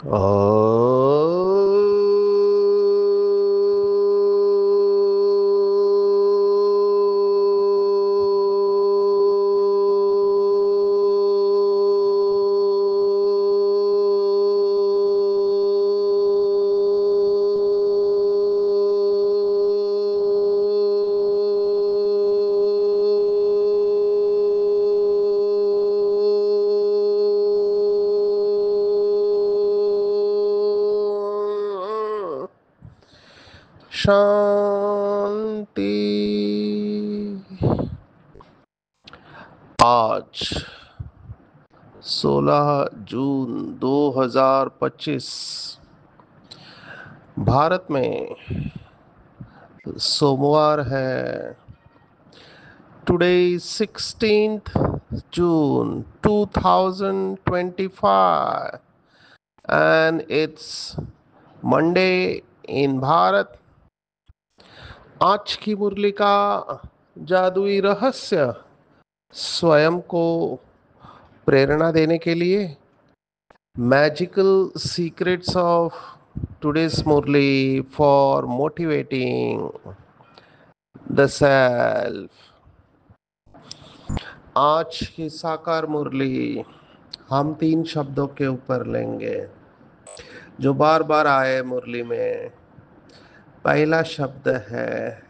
ओ शांति। आज 16 जून 2025 भारत में सोमवार है। Today 16th June 2025 and it's Monday in Bharat. आज की मुरली का जादुई रहस्य स्वयं को प्रेरणा देने के लिए magical secrets of today's Murli for motivating the self. आज की साकार मुरली हम 3 शब्दों के ऊपर लेंगे जो बार बार आए मुरली में। पहला शब्द है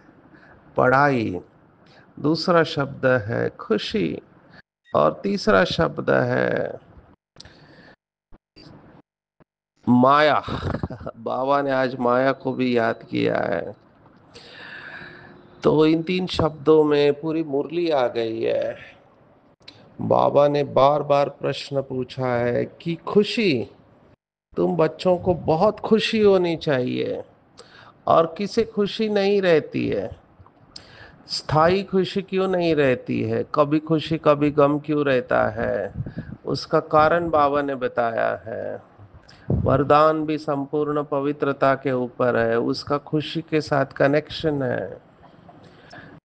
पढ़ाई, दूसरा शब्द है खुशी और तीसरा शब्द है माया। बाबा ने आज माया को भी याद किया है। तो इन 3 शब्दों में पूरी मुरली आ गई है। बाबा ने बार बार प्रश्न पूछा है कि खुशी, तुम बच्चों को बहुत खुशी होनी चाहिए और किसे खुशी नहीं रहती है। स्थायी खुशी क्यों नहीं रहती है, कभी खुशी कभी गम क्यों रहता है, उसका कारण बाबा ने बताया है। वरदान भी संपूर्ण पवित्रता के ऊपर है, उसका खुशी के साथ कनेक्शन है।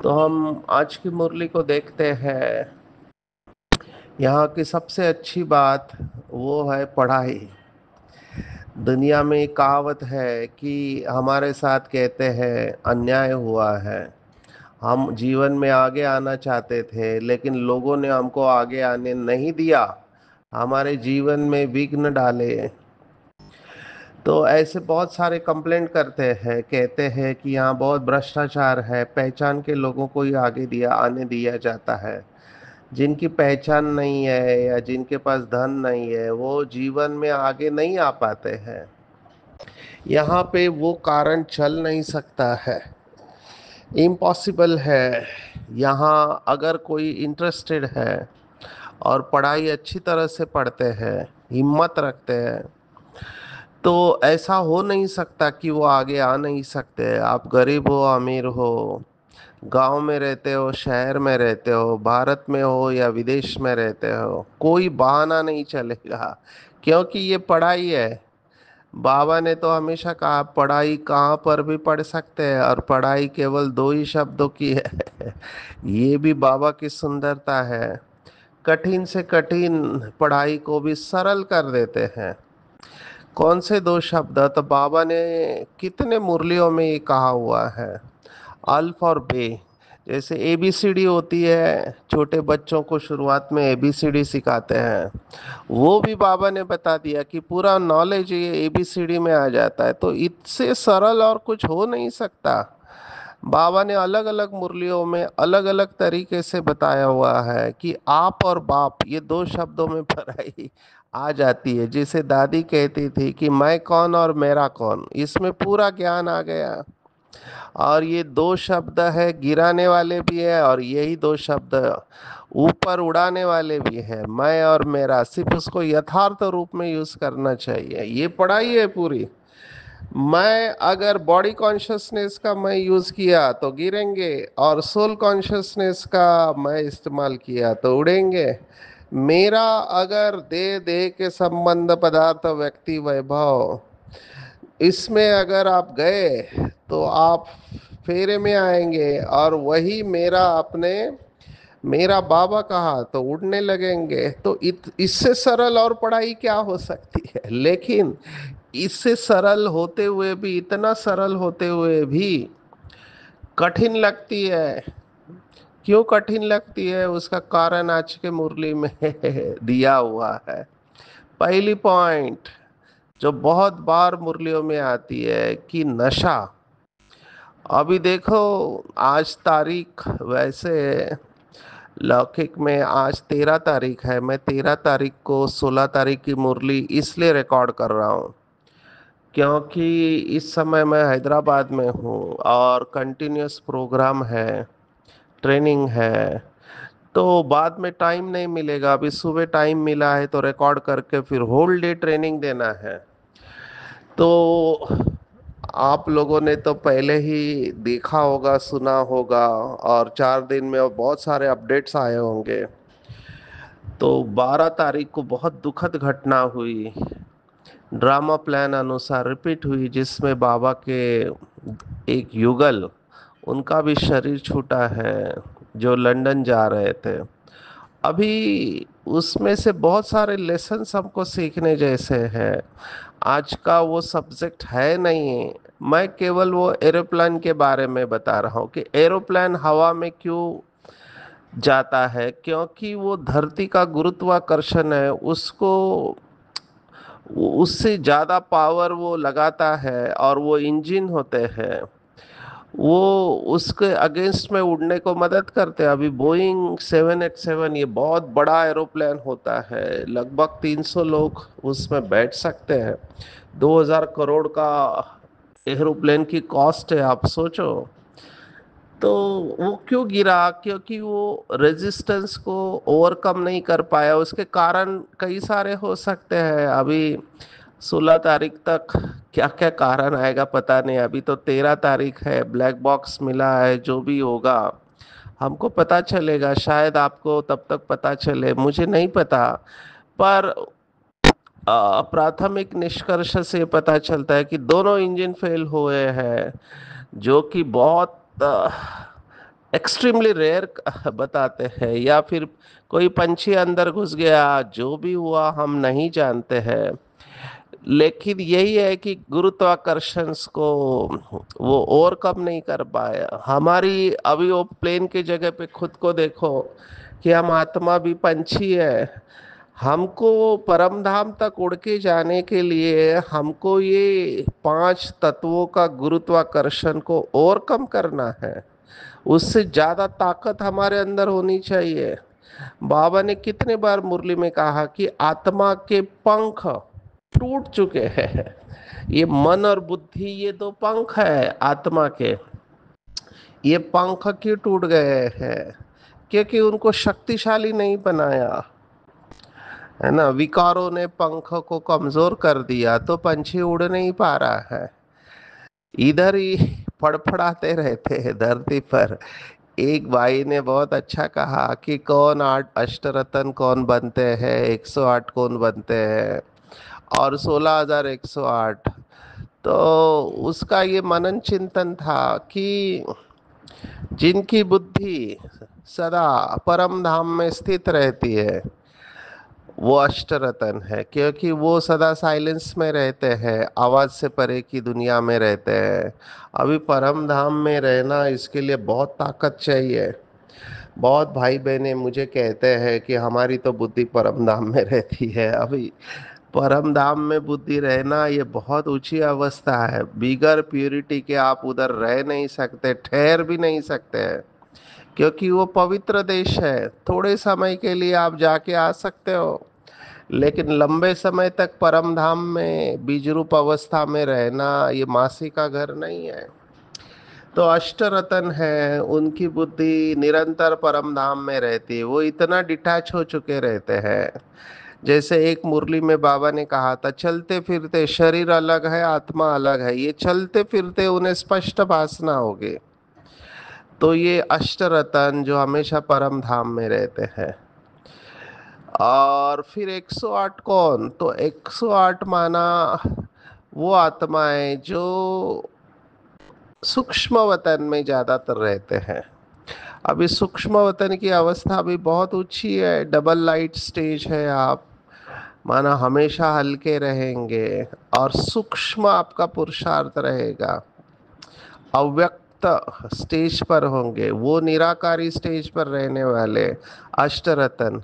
तो हम आज की मुरली को देखते हैं। यहाँ की सबसे अच्छी बात वो है पढ़ाई। दुनिया में एक कहावत है कि हमारे साथ कहते हैं अन्याय हुआ है। हम जीवन में आगे आना चाहते थे लेकिन लोगों ने हमको आगे आने नहीं दिया, हमारे जीवन में विघ्न डाले। तो ऐसे बहुत सारे कंप्लेंट करते हैं, कहते हैं कि यहाँ बहुत भ्रष्टाचार है, पहचान के लोगों को ही आगे दिया आने दिया जाता है। जिनकी पहचान नहीं है या जिनके पास धन नहीं है वो जीवन में आगे नहीं आ पाते हैं। यहाँ पे वो कारण चल नहीं सकता है, इम्पॉसिबल है। यहाँ अगर कोई इंटरेस्टेड है और पढ़ाई अच्छी तरह से पढ़ते हैं, हिम्मत रखते हैं, तो ऐसा हो नहीं सकता कि वो आगे आ नहीं सकते। आप गरीब हो अमीर हो, गांव में रहते हो शहर में रहते हो, भारत में हो या विदेश में रहते हो, कोई बहाना नहीं चलेगा क्योंकि ये पढ़ाई है। बाबा ने तो हमेशा कहा पढ़ाई कहाँ पर भी पढ़ सकते हैं और पढ़ाई केवल 2 ही शब्दों की है। ये भी बाबा की सुंदरता है। कठिन से कठिन पढ़ाई को भी सरल कर देते हैं। कौन से 2 शब्द, तो बाबा ने कितने मुरलियों में ये कहा हुआ है। अल्फ और बे, जैसे एबीसीडी होती है, छोटे बच्चों को शुरुआत में एबीसीडी सिखाते हैं, वो भी बाबा ने बता दिया कि पूरा नॉलेज ये एबीसीडी में आ जाता है। तो इससे सरल और कुछ हो नहीं सकता। बाबा ने अलग अलग मुरलियों में अलग अलग तरीके से बताया हुआ है कि आप और बाप ये 2 शब्दों में भराई आ जाती है। जैसे दादी कहती थी कि मैं कौन और मेरा कौन, इसमें पूरा ज्ञान आ गया। और ये 2 शब्द है गिराने वाले भी है और यही 2 शब्द ऊपर उड़ाने वाले भी है, मैं और मेरा। सिर्फ उसको यथार्थ रूप में यूज करना चाहिए। ये पढ़ाई है पूरी। मैं अगर बॉडी कॉन्शियसनेस का मैं यूज किया तो गिरेंगे और सोल कॉन्शियसनेस का मैं इस्तेमाल किया तो उड़ेंगे। मेरा अगर देह देह के संबंध पदार्थ व्यक्ति वैभव, इसमें अगर आप गए तो आप फेरे में आएंगे और वही मेरा अपने मेरा बाबा कहा तो उड़ने लगेंगे। तो इससे सरल और पढ़ाई क्या हो सकती है। लेकिन इससे सरल होते हुए भी, इतना सरल होते हुए भी कठिन लगती है। क्यों कठिन लगती है, उसका कारण आज के मुरली में दिया हुआ है। पहली पॉइंट जो बहुत बार मुरलियों में आती है कि नशा। अभी देखो, आज तारीख वैसे लौकिक में आज 13 तारीख है। मैं 13 तारीख को 16 तारीख की मुरली इसलिए रिकॉर्ड कर रहा हूँ क्योंकि इस समय मैं हैदराबाद में हूँ और कंटिन्यूस प्रोग्राम है, ट्रेनिंग है। तो बाद में टाइम नहीं मिलेगा। अभी सुबह टाइम मिला है तो रिकॉर्ड करके फिर होल डे ट्रेनिंग देना है। तो आप लोगों ने तो पहले ही देखा होगा, सुना होगा, और 4 दिन में और बहुत सारे अपडेट्स आए होंगे। तो 12 तारीख को बहुत दुखद घटना हुई, ड्रामा प्लान अनुसार रिपीट हुई, जिसमें बाबा के एक युगल, उनका भी शरीर छूटा है, जो लंदन जा रहे थे। अभी उसमें से बहुत सारे लेसन्स हमको सीखने जैसे हैं। आज का वो सब्जेक्ट है नहीं। मैं केवल वो एरोप्लेन के बारे में बता रहा हूँ कि एरोप्लेन हवा में क्यों जाता है, क्योंकि वो धरती का गुरुत्वाकर्षण है, उसको उससे ज़्यादा पावर वो लगाता है, और वो इंजन होते हैं, वो उसके अगेंस्ट में उड़ने को मदद करते हैं। अभी बोइंग 787 ये बहुत बड़ा एरोप्लेन होता है, लगभग 300 लोग उसमें बैठ सकते हैं। 2000 करोड़ का एरोप्लेन की कॉस्ट है, आप सोचो। तो वो क्यों गिरा, क्योंकि वो रेजिस्टेंस को ओवरकम नहीं कर पाया। उसके कारण कई सारे हो सकते हैं। अभी 16 तारीख तक क्या क्या कारण आएगा पता नहीं। अभी तो 13 तारीख है, ब्लैक बॉक्स मिला है, जो भी होगा हमको पता चलेगा। शायद आपको तब तक पता चले, मुझे नहीं पता। पर प्राथमिक निष्कर्ष से पता चलता है कि दोनों इंजन फेल हुए हैं, जो कि बहुत एक्सट्रीमली रेयर बताते हैं, या फिर कोई पंछी अंदर घुस गया, जो भी हुआ हम नहीं जानते हैं। लेकिन यही है कि गुरुत्वाकर्षण को वो ओवरकम नहीं कर पाया। हमारी अभी वो प्लेन की जगह पे खुद को देखो कि हम आत्मा भी पंछी है। हमको परम धाम तक उड़ के जाने के लिए हमको ये 5 तत्वों का गुरुत्वाकर्षण को ओवरकम करना है। उससे ज्यादा ताकत हमारे अंदर होनी चाहिए। बाबा ने कितने बार मुरली में कहा कि आत्मा के पंख टूट चुके हैं। ये मन और बुद्धि, ये दो पंख है आत्मा के, ये पंख क्यों टूट गए हैं, क्योंकि उनको शक्तिशाली नहीं बनाया है ना। विकारों ने पंख को कमजोर कर दिया, तो पंछी उड़ नहीं पा रहा है, इधर ही फड़फड़ाते रहते हैं धरती पर। एक भाई ने बहुत अच्छा कहा कि कौन आठ अष्टरत्न कौन बनते हैं, 108 कौन बनते हैं, और 16,108। तो उसका ये मनन चिंतन था कि जिनकी बुद्धि सदा परम धाम में स्थित रहती है, वो अष्टरतन है, क्योंकि वो सदा साइलेंस में रहते हैं, आवाज से परे की दुनिया में रहते हैं। अभी परम धाम में रहना, इसके लिए बहुत ताकत चाहिए। बहुत भाई बहने मुझे कहते हैं कि हमारी तो बुद्धि परम धाम में रहती है। अभी परम धाम में बुद्धि रहना ये बहुत ऊंची अवस्था है। बिगर प्यूरिटी के आप उधर रह नहीं सकते, ठहर भी नहीं सकते हैं, क्योंकि वो पवित्र देश है। थोड़े समय के लिए आप जाके आ सकते हो, लेकिन लंबे समय तक परम धाम में बीज रूप अवस्था में रहना ये मासी का घर नहीं है। तो अष्टरतन है, उनकी बुद्धि निरंतर परम धाम में रहती है। वो इतना डिटैच हो चुके रहते हैं। जैसे एक मुरली में बाबा ने कहा था, चलते फिरते शरीर अलग है, आत्मा अलग है, ये चलते फिरते उन्हें स्पष्ट भासना होगी। तो ये अष्टरतन जो हमेशा परम धाम में रहते हैं। और फिर 108 कौन, तो 108 माना वो आत्माएं जो सूक्ष्म वतन में ज्यादातर रहते हैं। अभी सूक्ष्म वतन की अवस्था भी बहुत ऊंची है, डबल लाइट स्टेज है। आप माना हमेशा हल्के रहेंगे और सूक्ष्म आपका पुरुषार्थ रहेगा। अव्यक्त स्टेज पर होंगे, वो निराकारी स्टेज पर रहने वाले अष्टरतन।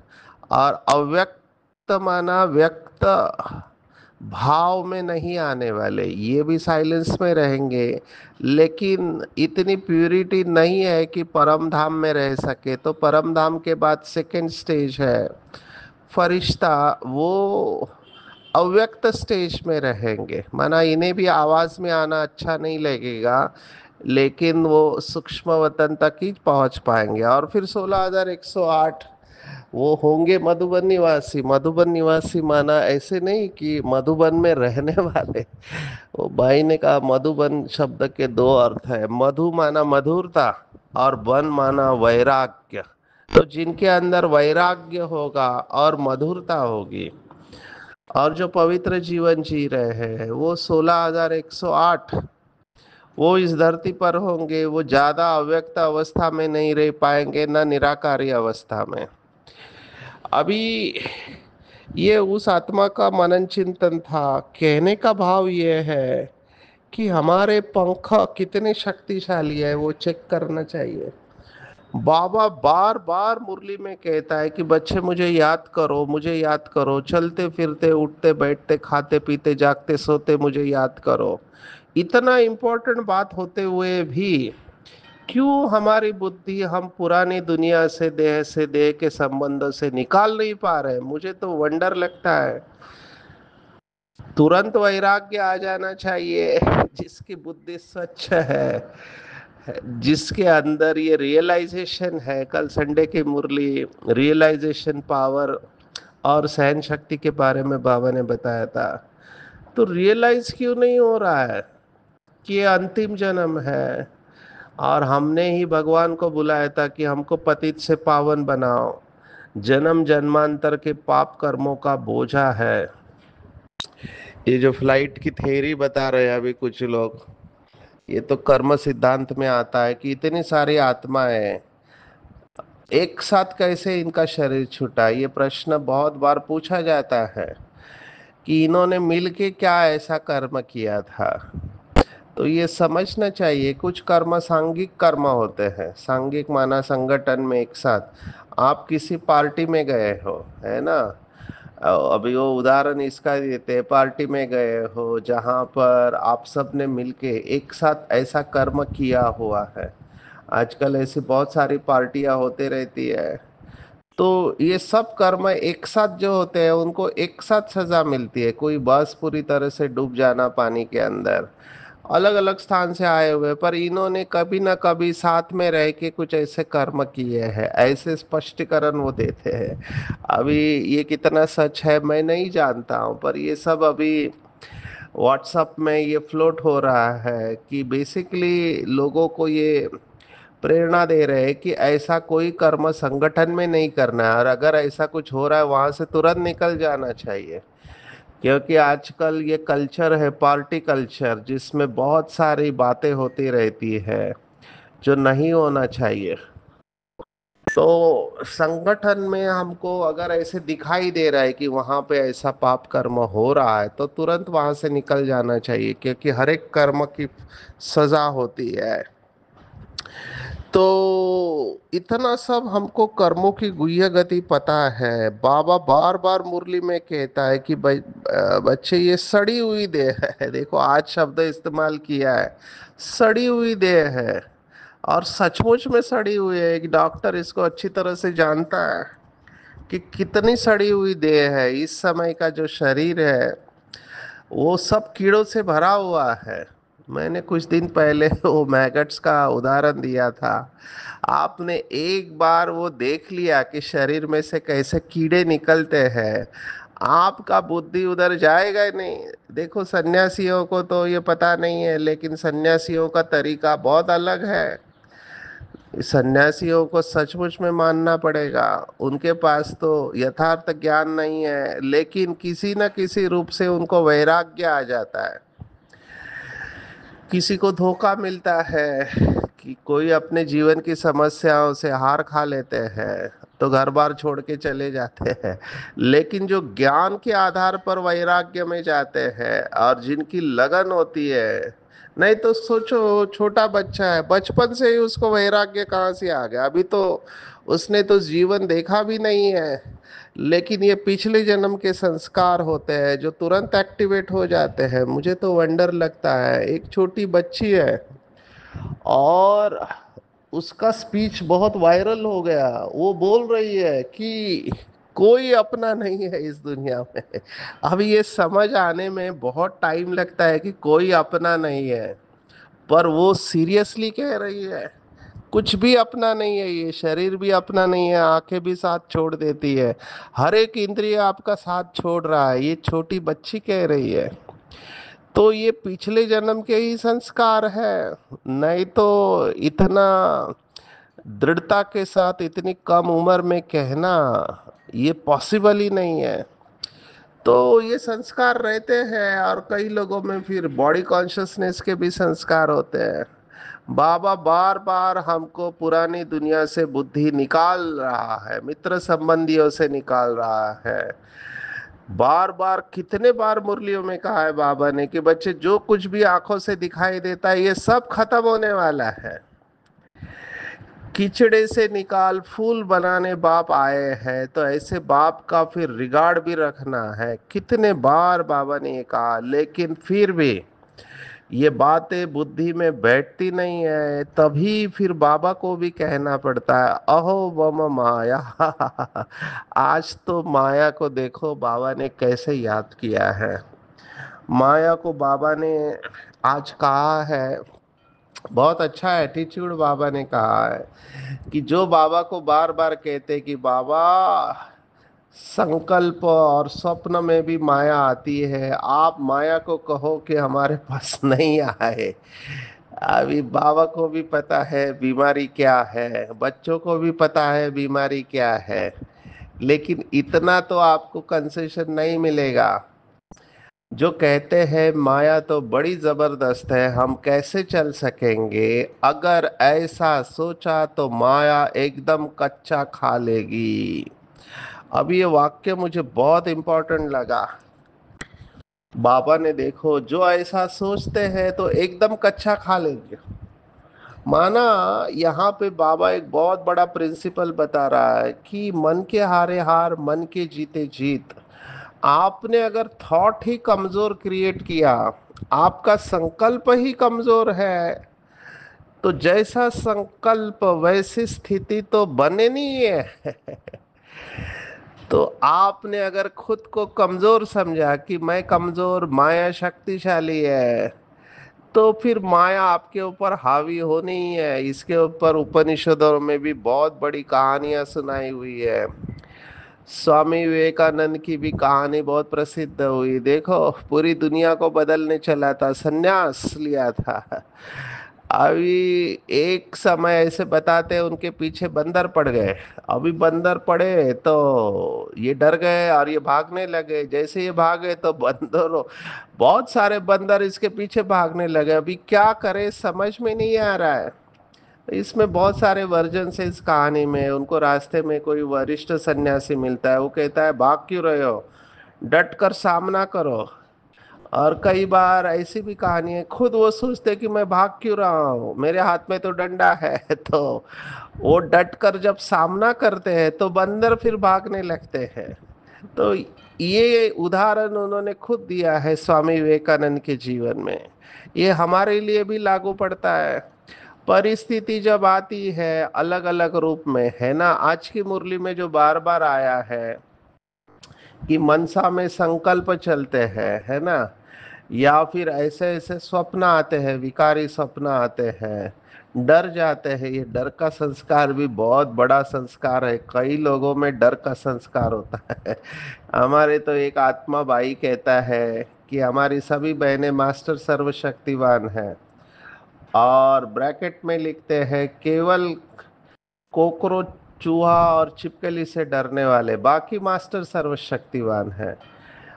और अव्यक्त माना व्यक्त भाव में नहीं आने वाले, ये भी साइलेंस में रहेंगे, लेकिन इतनी प्यूरिटी नहीं है कि परम धाम में रह सके। तो परम धाम के बाद सेकंड स्टेज है फरिश्ता, वो अव्यक्त स्टेज में रहेंगे। माना इन्हें भी आवाज में आना अच्छा नहीं लगेगा, लेकिन वो सूक्ष्म वतन तक ही पहुंच पाएंगे। और फिर 16,108 वो होंगे मधुबन निवासी। मधुबन निवासी माना ऐसे नहीं कि मधुबन में रहने वाले। वो भाई ने कहा मधुबन शब्द के दो अर्थ है, मधु माना मधुरता और बन माना वैराग्य। तो जिनके अंदर वैराग्य होगा और मधुरता होगी और जो पवित्र जीवन जी रहे हैं, वो 16,108 वो इस धरती पर होंगे। वो ज्यादा अव्यक्त अवस्था में नहीं रह पाएंगे, न निराकारी अवस्था में। अभी ये उस आत्मा का मनन चिंतन था। कहने का भाव ये है कि हमारे पंख कितने शक्तिशाली है, वो चेक करना चाहिए। बाबा बार बार मुरली में कहता है कि बच्चे मुझे याद करो, मुझे याद करो, चलते फिरते उठते बैठते खाते पीते जागते सोते मुझे याद करो। इतना इम्पोर्टेंट बात होते हुए भी क्यों हमारी बुद्धि हम पुरानी दुनिया से, देह के संबंधों से निकाल नहीं पा रहे? मुझे तो वंडर लगता है। तुरंत वैराग्य आ जाना चाहिए। जिसकी बुद्धि स्वच्छ है, जिसके अंदर ये रियलाइजेशन है। कल संडे की मुरली रियलाइजेशन पावर और सहन शक्ति के बारे में बाबा ने बताया था। तो रियलाइज क्यों नहीं हो रहा है कि ये अंतिम जन्म है और हमने ही भगवान को बुलाया था कि हमको पतित से पावन बनाओ। जन्म जन्मांतर के पाप कर्मों का बोझा है। ये जो फ्लाइट की थ्योरी बता रहे हैं अभी कुछ लोग, ये तो कर्म सिद्धांत में आता है कि इतनी सारी आत्माएं हैं, एक साथ कैसे इनका शरीर छूटा? ये प्रश्न बहुत बार पूछा जाता है कि इन्होंने मिलके क्या ऐसा कर्म किया था। तो ये समझना चाहिए, कुछ कर्म सांघिक कर्म होते हैं। सांघिक माना संगठन में एक साथ। आप किसी पार्टी में गए हो, है ना? अभी वो उदाहरण इसका देते हैं, पार्टी में गए हो जहाँ पर आप सब ने मिलके एक साथ ऐसा कर्म किया हुआ है। आजकल ऐसी बहुत सारी पार्टियां होते रहती है। तो ये सब कर्म एक साथ जो होते हैं उनको एक साथ सजा मिलती है। कोई बस पूरी तरह से डूब जाना पानी के अंदर, अलग अलग स्थान से आए हुए, पर इन्होंने कभी ना कभी साथ में रह के कुछ ऐसे कर्म किए हैं। ऐसे स्पष्टीकरण वो देते हैं। अभी ये कितना सच है मैं नहीं जानता हूँ, पर ये सब अभी व्हाट्सएप में ये फ्लोट हो रहा है कि बेसिकली लोगों को ये प्रेरणा दे रहे हैं कि ऐसा कोई कर्म संगठन में नहीं करना है, और अगर ऐसा कुछ हो रहा है वहां से तुरंत निकल जाना चाहिए। क्योंकि आजकल ये कल्चर है पार्टी कल्चर, जिसमें बहुत सारी बातें होती रहती है जो नहीं होना चाहिए। तो संगठन में हमको अगर ऐसे दिखाई दे रहा है कि वहां पे ऐसा पाप कर्म हो रहा है तो तुरंत वहां से निकल जाना चाहिए, क्योंकि हर एक कर्म की सजा होती है। तो इतना सब हमको कर्मों की गुह्य गति पता है। बाबा बार बार मुरली में कहता है कि बच्चे ये सड़ी हुई देह है। देखो आज शब्द इस्तेमाल किया है, सड़ी हुई देह है। और सचमुच में सड़ी हुई है। एक डॉक्टर इसको अच्छी तरह से जानता है कि कितनी सड़ी हुई देह है। इस समय का जो शरीर है वो सब कीड़ों से भरा हुआ है। मैंने कुछ दिन पहले वो मैगट्स का उदाहरण दिया था। आपने एक बार वो देख लिया कि शरीर में से कैसे कीड़े निकलते हैं, आपका बुद्धि उधर जाएगा ही नहीं। देखो सन्यासियों को तो ये पता नहीं है, लेकिन सन्यासियों का तरीका बहुत अलग है। सन्यासियों को सचमुच में मानना पड़ेगा। उनके पास तो यथार्थ ज्ञान नहीं है, लेकिन किसी न किसी रूप से उनको वैराग्य आ जाता है। किसी को धोखा मिलता है, कि कोई अपने जीवन की समस्याओं से हार खा लेते हैं तो घर बार छोड़ के चले जाते हैं, लेकिन जो ज्ञान के आधार पर वैराग्य में जाते हैं और जिनकी लगन होती है, नहीं तो सोचो छोटा बच्चा है, बचपन से ही उसको वैराग्य कहाँ से आ गया? अभी तो उसने तो जीवन देखा भी नहीं है, लेकिन ये पिछले जन्म के संस्कार होते हैं जो तुरंत एक्टिवेट हो जाते हैं। मुझे तो वंडर लगता है, एक छोटी बच्ची है और उसका स्पीच बहुत वायरल हो गया। वो बोल रही है कि कोई अपना नहीं है इस दुनिया में। अब ये समझ आने में बहुत टाइम लगता है कि कोई अपना नहीं है, पर वो सीरियसली कह रही है। कुछ भी अपना नहीं है, ये शरीर भी अपना नहीं है, आंखें भी साथ छोड़ देती है, हर एक इंद्रिय आपका साथ छोड़ रहा है, ये छोटी बच्ची कह रही है। तो ये पिछले जन्म के ही संस्कार है, नहीं तो इतना दृढ़ता के साथ इतनी कम उम्र में कहना ये पॉसिबल ही नहीं है। तो ये संस्कार रहते हैं, और कई लोगों में फिर बॉडी कॉन्शियसनेस के भी संस्कार होते हैं। बाबा बार बार हमको पुरानी दुनिया से बुद्धि निकाल रहा है, मित्र संबंधियों से निकाल रहा है। बार बार कितने बार मुरलियों में कहा है बाबा ने कि बच्चे जो कुछ भी आंखों से दिखाई देता है ये सब खत्म होने वाला है। कीचड़े से निकाल फूल बनाने बाप आए हैं, तो ऐसे बाप का फिर रिगार्ड भी रखना है। कितने बार बाबा ने ये कहा, लेकिन फिर भी ये बातें बुद्धि में बैठती नहीं है, तभी फिर बाबा को भी कहना पड़ता है, अहो वम माया। आज तो माया को देखो बाबा ने कैसे याद किया है। माया को बाबा ने आज कहा है, बहुत अच्छा एटीट्यूड बाबा ने कहा है कि जो बाबा को बार बार कहते कि बाबा संकल्प और स्वप्न में भी माया आती है, आप माया को कहो कि हमारे पास नहीं आए। अभी बाबा को भी पता है बीमारी क्या है, बच्चों को भी पता है बीमारी क्या है, लेकिन इतना तो आपको कंसेशन नहीं मिलेगा। जो कहते हैं माया तो बड़ी जबरदस्त है, हम कैसे चल सकेंगे? अगर ऐसा सोचा तो माया एकदम कच्चा खा लेगी। अब ये वाक्य मुझे बहुत इंपॉर्टेंट लगा। बाबा ने देखो जो ऐसा सोचते हैं तो एकदम कच्चा खा लेंगे। माना यहाँ पे बाबा एक बहुत बड़ा प्रिंसिपल बता रहा है कि मन के हारे हार, मन के जीते जीत। आपने अगर थॉट ही कमजोर क्रिएट किया, आपका संकल्प ही कमजोर है, तो जैसा संकल्प वैसी स्थिति तो बने नहीं है। तो आपने अगर खुद को कमजोर समझा कि मैं कमजोर, माया शक्तिशाली है, तो फिर माया आपके ऊपर हावी होनी ही है। इसके ऊपर उपनिषदों में भी बहुत बड़ी कहानियां सुनाई हुई है। स्वामी विवेकानंद की भी कहानी बहुत प्रसिद्ध हुई। देखो पूरी दुनिया को बदलने चला था, सन्यास लिया था। अभी एक समय ऐसे बताते हैं उनके पीछे बंदर पड़ गए। अभी बंदर पड़े तो ये डर गए और ये भागने लगे। जैसे ये भागे तो बंदरों, बहुत सारे बंदर इसके पीछे भागने लगे। अभी क्या करे समझ में नहीं आ रहा है। इसमें बहुत सारे वर्जन है इस कहानी में। उनको रास्ते में कोई वरिष्ठ सन्यासी मिलता है, वो कहता है भाग क्यों रहे हो, डट कर सामना करो। और कई बार ऐसी भी कहानी है, खुद वो सोचते कि मैं भाग क्यों रहा हूँ, मेरे हाथ में तो डंडा है। तो वो डट कर जब सामना करते हैं तो बंदर फिर भागने लगते हैं। तो ये उदाहरण उन्होंने खुद दिया है स्वामी विवेकानंद के जीवन में। ये हमारे लिए भी लागू पड़ता है। परिस्थिति जब आती है अलग अलग रूप में, है ना, आज की मुरली में जो बार बार आया है कि मनसा में संकल्प चलते हैं, है ना, या फिर ऐसे ऐसे स्वप्न आते हैं, विकारी स्वप्न आते हैं, डर जाते हैं। ये डर का संस्कार भी बहुत बड़ा संस्कार है। कई लोगों में डर का संस्कार होता है। हमारे तो एक आत्मा भाई कहता है कि हमारी सभी बहनें मास्टर सर्वशक्तिवान हैं, और ब्रैकेट में लिखते हैं केवल कोकरोच, चूहा और छिपकली से डरने वाले, बाकी मास्टर सर्वशक्तिवान है।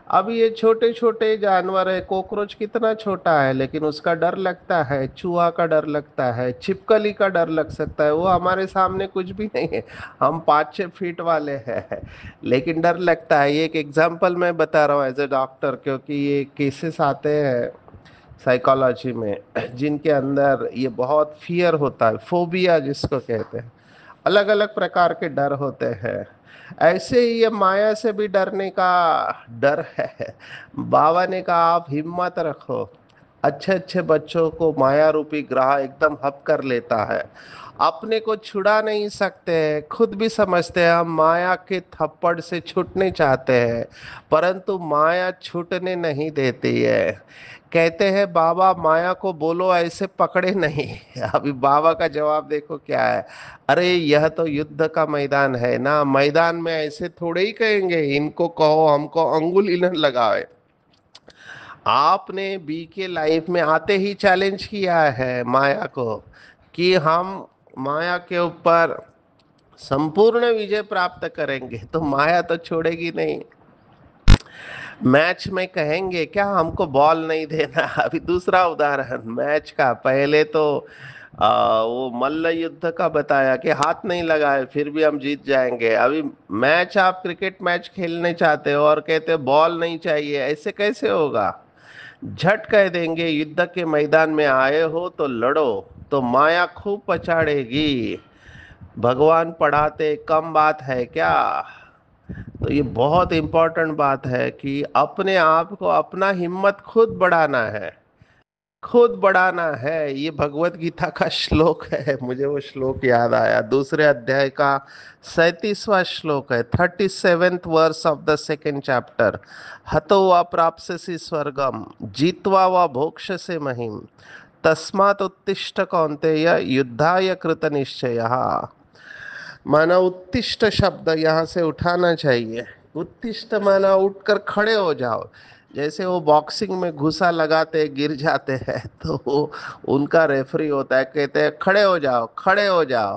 अब ये छोटे छोटे जानवर है, कॉकरोच कितना छोटा है लेकिन उसका डर लगता है, चूहा का डर लगता है, छिपकली का डर लग सकता है, वो हमारे सामने कुछ भी नहीं है। हम 5-6 फीट वाले हैं लेकिन डर लगता है। ये एक एग्जाम्पल मैं बता रहा हूँ एज ए डॉक्टर, क्योंकि ये केसेस आते हैं साइकोलॉजी में जिनके अंदर ये बहुत फियर होता है, फोबिया जिसको कहते हैं। अलग अलग प्रकार के डर होते हैं। ऐसे ही ये माया से भी डरने का डर है। बाबा ने कहा आप हिम्मत रखो। अच्छे अच्छे बच्चों को माया रूपी ग्रह एकदम हप कर लेता है। अपने को छुड़ा नहीं सकते, खुद भी समझते हैं हम माया के थप्पड़ से छूटने चाहते हैं, परंतु माया छूटने नहीं देती है। कहते हैं बाबा माया को बोलो ऐसे पकड़े नहीं। अभी बाबा का जवाब देखो क्या है। अरे यह तो युद्ध का मैदान है ना, मैदान में ऐसे थोड़े ही कहेंगे इनको कहो हमको अंगुली न लगाए। आपने बी के लाइफ में आते ही चैलेंज किया है माया को कि हम माया के ऊपर संपूर्ण विजय प्राप्त करेंगे, तो माया तो छोड़ेगी नहीं। मैच में कहेंगे क्या हमको बॉल नहीं देना। अभी दूसरा उदाहरण मैच का, पहले तो वो मल्ल युद्ध का बताया कि हाथ नहीं लगाए फिर भी हम जीत जाएंगे। अभी मैच, आप क्रिकेट मैच खेलने चाहते हो और कहते हो बॉल नहीं चाहिए, ऐसे कैसे होगा। झट कह देंगे युद्ध के मैदान में आए हो तो लड़ो, तो माया खूब पछाड़ेगी। भगवान पढ़ाते कम बात है क्या। तो ये बहुत इंपॉर्टेंट बात है कि अपने आप को, अपना हिम्मत खुद बढ़ाना है, खुद बढ़ाना है। ये भगवत गीता का श्लोक है, मुझे वो श्लोक याद आया, दूसरे अध्याय का 37वां श्लोक है, 37th verse of the second chapter. हतो वा प्राप्स्यसि स्वर्गम जीत्वा वा भोक्ष्यसे महिम तस्मात् उत्तिष्ठ कौन्तेय युद्धाय कृत निश्चयः। माना उत्तिष्ठ शब्द यहाँ से उठाना चाहिए। उत्तिष्ठ माना उठकर खड़े हो जाओ। जैसे वो बॉक्सिंग में घुसा लगाते गिर जाते हैं तो वो उनका रेफरी होता है, कहते हैं खड़े हो जाओ, खड़े हो जाओ।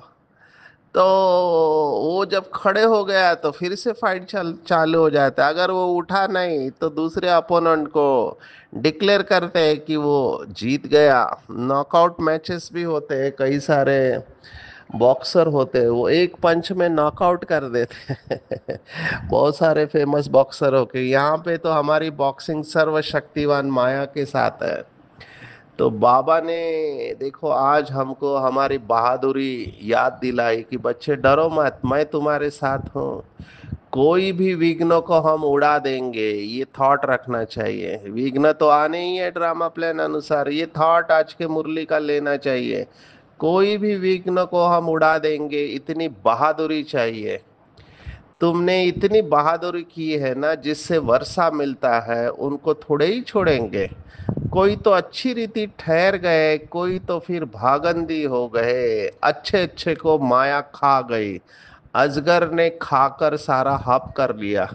तो वो जब खड़े हो गया तो फिर से फाइट चालू हो जाता है। अगर वो उठा नहीं तो दूसरे अपोनेंट को डिक्लेयर करते हैं कि वो जीत गया। नॉकआउट मैचेस भी होते हैं, कई सारे बॉक्सर होते हैं वो एक पंच में नॉकआउट कर देते हैं। बहुत सारे फेमस बॉक्सर हो के, यहाँ पे तो हमारी बॉक्सिंग सर्वशक्तिवान माया के साथ है। तो बाबा ने देखो आज हमको हमारी बहादुरी याद दिलाई कि बच्चे डरो मत, मैं तुम्हारे साथ हूँ। कोई भी विघ्न को हम उड़ा देंगे, ये थॉट रखना चाहिए। विघ्न तो आने ही है ड्रामा प्लान अनुसार, ये थॉट आज के मुरली का लेना चाहिए। कोई भी विघ्न को हम उड़ा देंगे, इतनी बहादुरी चाहिए। तुमने इतनी बहादुरी की है ना, जिससे वर्षा मिलता है, उनको थोड़े ही छोड़ेंगे। कोई तो अच्छी रीति ठहर गए, कोई तो फिर भागंदी हो गए, अच्छे अच्छे को माया खा गई। अजगर ने खाकर सारा हप कर लिया।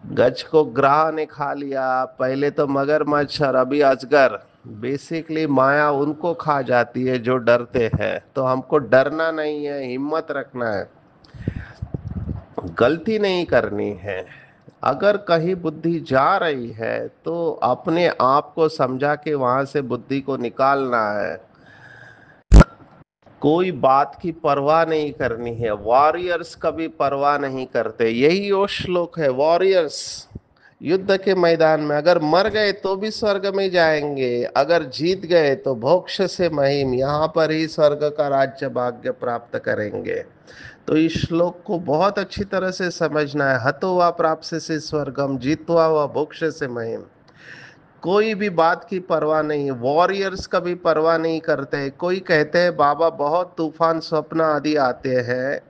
गज को ग्राह ने खा लिया, पहले तो मगरमच्छ और अभी अजगर। बेसिकली माया उनको खा जाती है जो डरते हैं। तो हमको डरना नहीं है, हिम्मत रखना है, गलती नहीं करनी है। अगर कहीं बुद्धि जा रही है तो अपने आप को समझा के वहां से बुद्धि को निकालना है। कोई बात की परवाह नहीं करनी है। वॉरियर्स कभी परवाह नहीं करते, यही वो श्लोक है। वॉरियर्स युद्ध के मैदान में अगर मर गए तो भी स्वर्ग में जाएंगे, अगर जीत गए तो मोक्ष से महिम, यहाँ पर ही स्वर्ग का राज्य भाग्य प्राप्त करेंगे। तो इस श्लोक को बहुत अच्छी तरह से समझना है। हतो वा प्राप्त से स्वर्गम जीतवा वा मोक्ष से महिम। कोई भी बात की परवाह नहीं, वॉरियर्स कभी परवाह नहीं करते। कोई कहते हैं बाबा बहुत तूफान स्वप्न आदि आते हैं,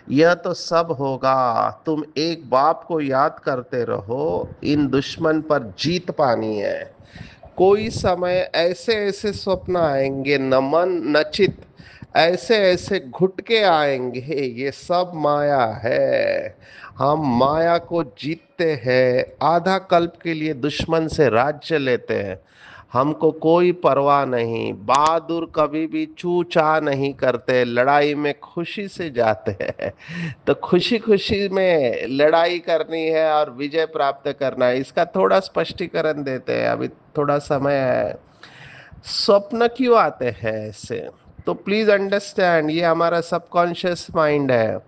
यह तो सब होगा, तुम एक बाप को याद करते रहो, इन दुश्मन पर जीत पानी है। कोई समय ऐसे ऐसे स्वप्न आएंगे, न मन न चित, ऐसे ऐसे घुटके आएंगे, ये सब माया है। हम माया को जीतते हैं, आधा कल्प के लिए दुश्मन से राज्य लेते हैं। हमको कोई परवाह नहीं, बहादुर कभी भी चू चा नहीं करते, लड़ाई में खुशी से जाते हैं। तो खुशी खुशी में लड़ाई करनी है और विजय प्राप्त करना है, इसका थोड़ा स्पष्टीकरण देते हैं, अभी थोड़ा समय है। स्वप्न क्यों आते हैं ऐसे? तो प्लीज अंडरस्टैंड, ये हमारा सबकॉन्शियस माइंड है।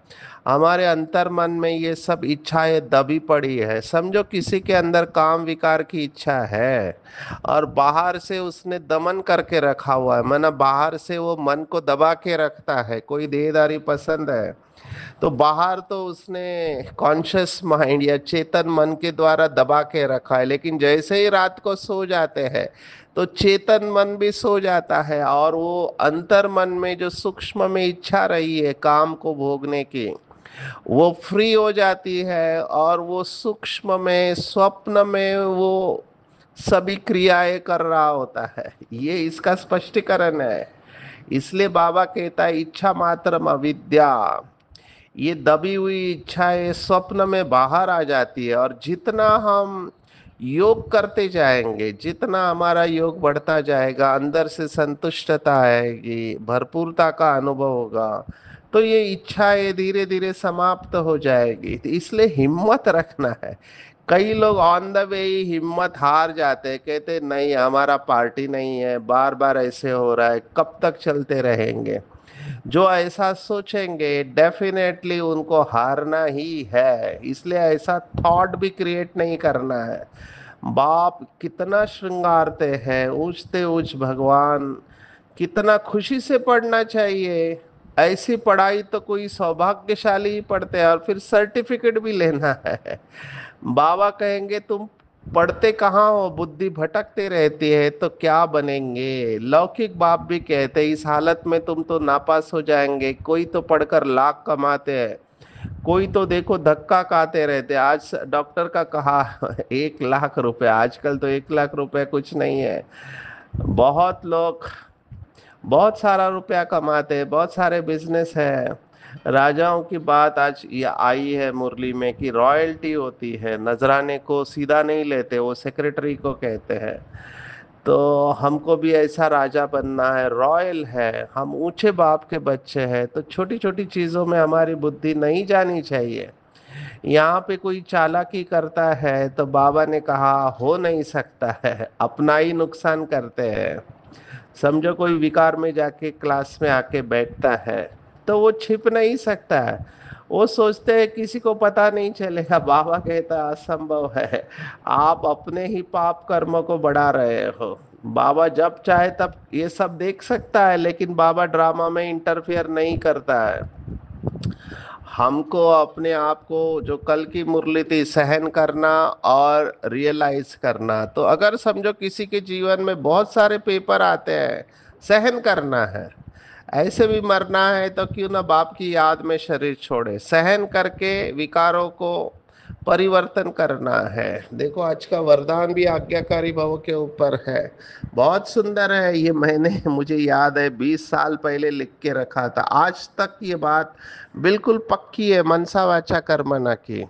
हमारे अंतर मन में ये सब इच्छाएं दबी पड़ी है। समझो किसी के अंदर काम विकार की इच्छा है और बाहर से उसने दमन करके रखा हुआ है, माना बाहर से वो मन को दबा के रखता है। कोई देहदारी पसंद है तो बाहर तो उसने कॉन्शियस माइंड या चेतन मन के द्वारा दबा के रखा है, लेकिन जैसे ही रात को सो जाते हैं तो चेतन मन भी सो जाता है और वो अंतर मन में जो सूक्ष्म में इच्छा रही है काम को भोगने की, वो फ्री हो जाती है और वो सूक्ष्म में स्वप्न में वो सभी क्रियाएं कर रहा होता है। ये इसका स्पष्टीकरण है। इसलिए बाबा कहता है इच्छा मात्र अविद्या। ये दबी हुई इच्छाएं स्वप्न में बाहर आ जाती है और जितना हम योग करते जाएंगे, जितना हमारा योग बढ़ता जाएगा, अंदर से संतुष्टता आएगी, भरपूरता का अनुभव होगा, तो ये इच्छाएं धीरे धीरे समाप्त हो जाएगी। तो इसलिए हिम्मत रखना है। कई लोग ऑन द वे ही हिम्मत हार जाते हैं, कहते नहीं हमारा पार्टी नहीं है, बार बार ऐसे हो रहा है, कब तक चलते रहेंगे। जो ऐसा सोचेंगे डेफिनेटली उनको हारना ही है। इसलिए ऐसा थॉट भी क्रिएट नहीं करना है। बाप कितना श्रृंगारते हैं, ऊंचते ऊंच भगवान, कितना खुशी से पढ़ना चाहिए। ऐसी पढ़ाई तो कोई सौभाग्यशाली ही पढ़ते हैं और फिर सर्टिफिकेट भी लेना है। बाबा कहेंगे तुम पढ़ते कहाँ हो, बुद्धि भटकते रहती है तो क्या बनेंगे। लौकिक बाप भी कहते इस हालत में तुम तो नापास हो जाएंगे। कोई तो पढ़कर लाख कमाते हैं, कोई तो देखो धक्का खाते रहते। आज डॉक्टर का कहा 1 लाख रुपए, आजकल तो 1 लाख रुपए कुछ नहीं है। बहुत लोग बहुत सारा रुपया कमाते हैं, बहुत सारे बिजनेस है। राजाओं की बात आज ये आई है मुरली में कि रॉयल्टी होती है, नजराने को सीधा नहीं लेते, वो सेक्रेटरी को कहते हैं। तो हमको भी ऐसा राजा बनना है, रॉयल है, हम ऊंचे बाप के बच्चे हैं, तो छोटी छोटी चीजों में हमारी बुद्धि नहीं जानी चाहिए। यहाँ पे कोई चालाकी करता है तो बाबा ने कहा हो नहीं सकता है, अपना ही नुकसान करते हैं। समझो कोई विकार में जाके क्लास में आके बैठता है तो वो छिप नहीं सकता है। वो सोचते हैं किसी को पता नहीं चलेगा। बाबा कहता असंभव है, आप अपने ही पाप कर्म को बढ़ा रहे हो। बाबा जब चाहे तब ये सब देख सकता है, लेकिन बाबा ड्रामा में इंटरफियर नहीं करता है। हमको अपने आप को, जो कल की मुरली थी, सहन करना और रियलाइज करना। तो अगर समझो किसी के जीवन में बहुत सारे पेपर आते हैं, सहन करना है। ऐसे भी मरना है तो क्यों ना बाप की याद में शरीर छोड़े, सहन करके विकारों को परिवर्तन करना है। देखो आज का वरदान भी आज्ञाकारी भव के ऊपर है, बहुत सुंदर है। ये मैंने मुझे याद है 20 साल पहले लिख के रखा था, आज तक ये बात बिल्कुल पक्की है मनसा वाचा कर्मणा की,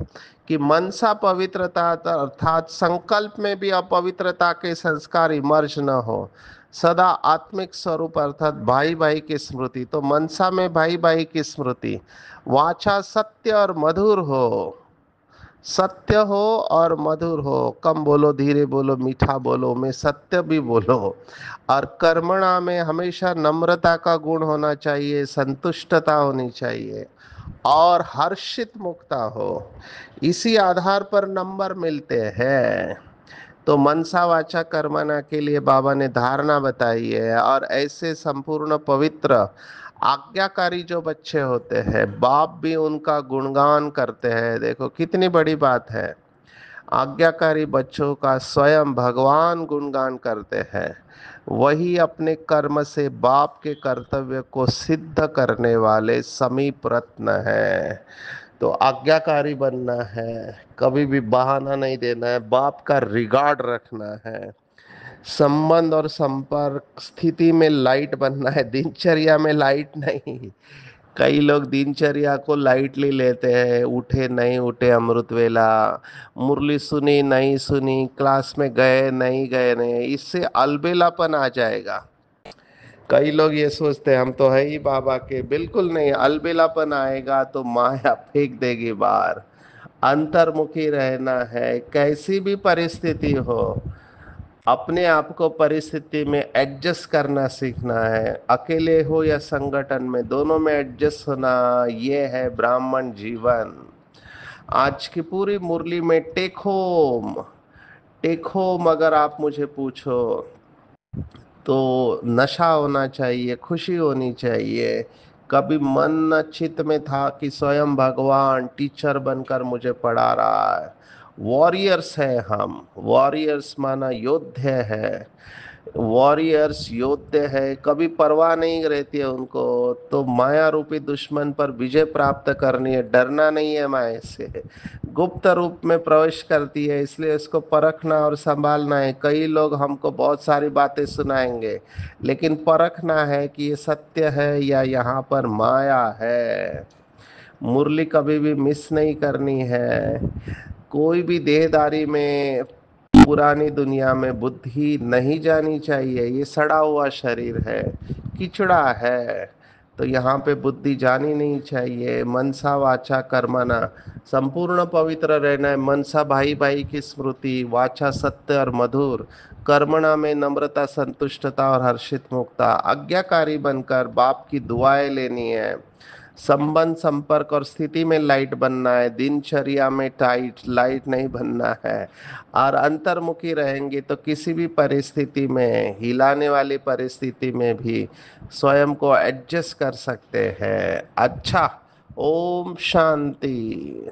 कि मनसा पवित्रता अर्थात संकल्प में भी अपवित्रता के संस्कार इमर्ज न हो। सदा आत्मिक स्वरूप अर्थात भाई भाई की स्मृति, तो मनसा में भाई भाई की स्मृति। वाचा सत्य और मधुर हो, सत्य हो और मधुर हो, कम बोलो धीरे बोलो मीठा बोलो, में सत्य भी बोलो। और कर्मणा में हमेशा नम्रता का गुण होना चाहिए, संतुष्टता होनी चाहिए और हर्षित मुक्ता हो। इसी आधार पर नंबर मिलते हैं। तो मनसा वाचा कर्मणा के लिए बाबा ने धारणा बताई है। और ऐसे संपूर्ण पवित्र आज्ञाकारी जो बच्चे होते हैं, बाप भी उनका गुणगान करते हैं। देखो कितनी बड़ी बात है, आज्ञाकारी बच्चों का स्वयं भगवान गुणगान करते हैं। वही अपने कर्म से बाप के कर्तव्य को सिद्ध करने वाले समीप रत्न है। तो आज्ञाकारी बनना है, कभी भी बहाना नहीं देना है, बाप का रिगार्ड रखना है, संबंध और संपर्क स्थिति में लाइट बनना है, दिनचर्या में लाइट नहीं। कई लोग दिनचर्या को लाइटली लेते हैं, उठे नहीं उठे अमृत वेला, मुरली सुनी नहीं सुनी, क्लास में गए नहीं गए नहीं, इससे अलबेलापन आ जाएगा। कई लोग ये सोचते हैं हम तो है ही बाबा के, बिल्कुल नहीं, अलबेलापन आएगा तो माया फेंक देगी बाहर। अंतर्मुखी रहना है, कैसी भी परिस्थिति हो, अपने आप को परिस्थिति में एडजस्ट करना सीखना है। अकेले हो या संगठन में, दोनों में एडजस्ट होना, ये है ब्राह्मण जीवन। आज की पूरी मुरली में टेक होम, टेक होम अगर आप मुझे पूछो तो नशा होना चाहिए, खुशी होनी चाहिए। कभी मन न चित्त में था कि स्वयं भगवान टीचर बनकर मुझे पढ़ा रहा है। वॉरियर्स है हम, वॉरियर्स माना योद्धे है, वॉरियर्स योद्धे है, कभी परवाह नहीं रहती है उनको। तो माया रूपी दुश्मन पर विजय प्राप्त करनी है, डरना नहीं है माया से। गुप्त रूप में प्रवेश करती है, इसलिए इसको परखना और संभालना है। कई लोग हमको बहुत सारी बातें सुनाएंगे, लेकिन परखना है कि ये सत्य है या यहाँ पर माया है। मुरली कभी भी मिस नहीं करनी है। कोई भी देहदारी में, पुरानी दुनिया में बुद्धि नहीं जानी चाहिए। ये सड़ा हुआ शरीर है, किचड़ा है, तो यहाँ पे बुद्धि जानी नहीं चाहिए। मनसा वाचा कर्मणा, संपूर्ण पवित्र रहना है। मनसा भाई भाई की स्मृति, वाचा सत्य और मधुर, कर्मणा में नम्रता, संतुष्टता और हर्षित मुक्ता। आज्ञाकारी बनकर बाप की दुआएं लेनी है। संबंध, संपर्क और स्थिति में लाइट बनना है, दिनचर्या में टाइट लाइट नहीं बनना है। और अंतर्मुखी रहेंगे तो किसी भी परिस्थिति में, हिलाने वाली परिस्थिति में भी स्वयं को एडजस्ट कर सकते हैं। अच्छा, ओम शांति।